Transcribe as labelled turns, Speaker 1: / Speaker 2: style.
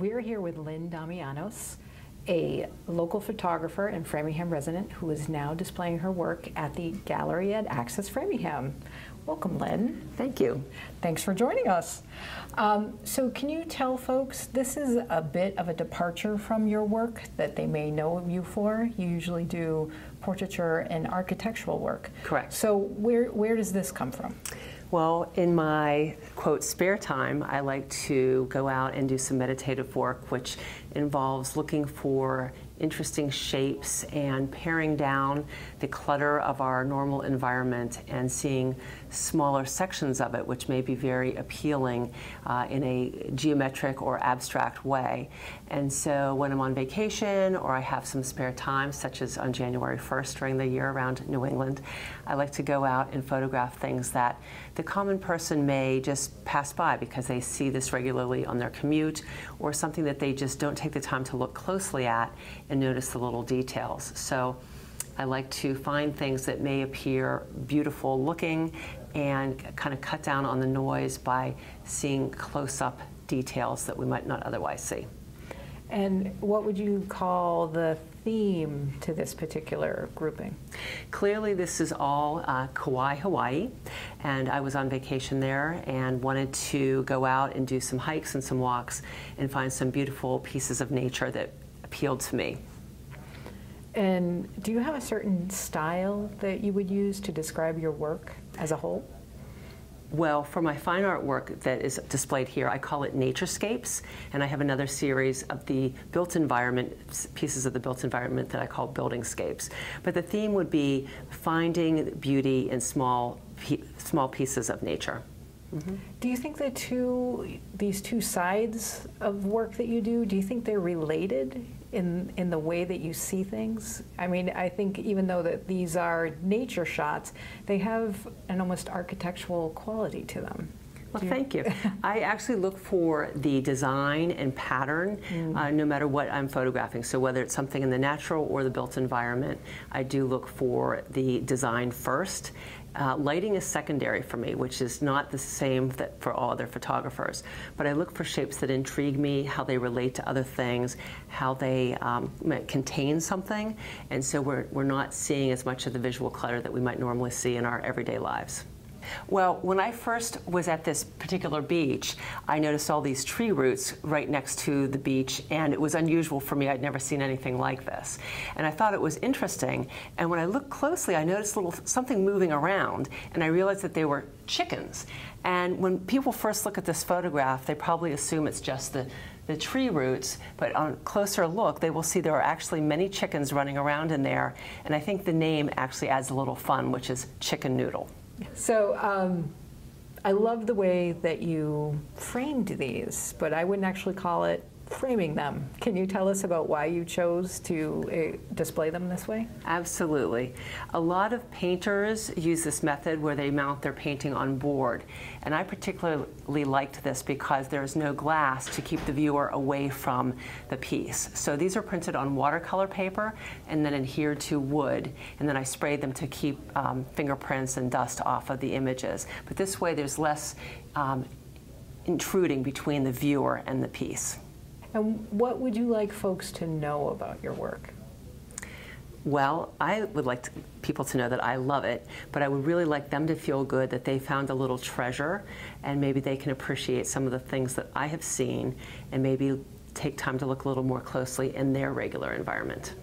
Speaker 1: We're here with Lynne Damianos, a local photographer and Framingham resident who is now displaying her work at the gallery at Access Framingham. Welcome, Lynne.
Speaker 2: Thank you.
Speaker 1: Thanks for joining us. So can you tell folks, this is a bit of a departure from your work that they may know you for. You usually do portraiture and architectural work.
Speaker 2: Correct.
Speaker 1: So where does this come from?
Speaker 2: Well, in my, quote, spare time, I like to go out and do some meditative work, which involves looking for interesting shapes and paring down the clutter of our normal environment and seeing smaller sections of it, which may be very appealing in a geometric or abstract way. And so when I'm on vacation or I have some spare time, such as on January 1st during the year around New England, I like to go out and photograph things that the common person may just pass by because they see this regularly on their commute, or something that they just don't take the time to look closely at and notice the little details. So I like to find things that may appear beautiful looking and kind of cut down on the noise by seeing close-up details that we might not otherwise see.
Speaker 1: And what would you call the theme to this particular grouping?
Speaker 2: Clearly this is all Kauai, Hawaii, and I was on vacation there and wanted to go out and do some hikes and some walks and find some beautiful pieces of nature that appealed to me.
Speaker 1: And do you have a certain style that you would use to describe your work as a whole?
Speaker 2: Well, for my fine art work that is displayed here, I call it naturescapes, and I have another series of the built environment, pieces of the built environment that I call buildingscapes. But the theme would be finding beauty in small pieces of nature. Mm-hmm.
Speaker 1: Do you think these two sides of work that you do you think they're related in the way that you see things? I mean, I think even though that these are nature shots, they have an almost architectural quality to them.
Speaker 2: Well, thank you. I actually look for the design and pattern no matter what I'm photographing. So whether it's something in the natural or the built environment, I do look for the design first. Lighting is secondary for me, which is not the same for all other photographers. But I look for shapes that intrigue me, how they relate to other things, how they contain something. And so we're not seeing as much of the visual clutter that we might normally see in our everyday lives. Well, when I first was at this particular beach, I noticed all these tree roots right next to the beach, and it was unusual for me. I'd never seen anything like this. And I thought it was interesting, and when I looked closely, I noticed something moving around, and I realized that they were chickens. And when people first look at this photograph, they probably assume it's just the tree roots, but on closer look, they will see there are actually many chickens running around in there, and I think the name actually adds a little fun, which is chicken noodle.
Speaker 1: So I love the way that you framed these, but I wouldn't actually call it framing them. Can you tell us about why you chose to display them this way?
Speaker 2: Absolutely. A lot of painters use this method where they mount their painting on board. And I particularly liked this because there is no glass to keep the viewer away from the piece. So these are printed on watercolor paper and then adhered to wood. And then I sprayed them to keep fingerprints and dust off of the images. But this way there's less intruding between the viewer and the piece.
Speaker 1: And what would you like folks to know about your work?
Speaker 2: Well, I would like people to know that I love it, but I would really like them to feel good that they found a little treasure, and maybe they can appreciate some of the things that I have seen and maybe take time to look a little more closely in their regular environment.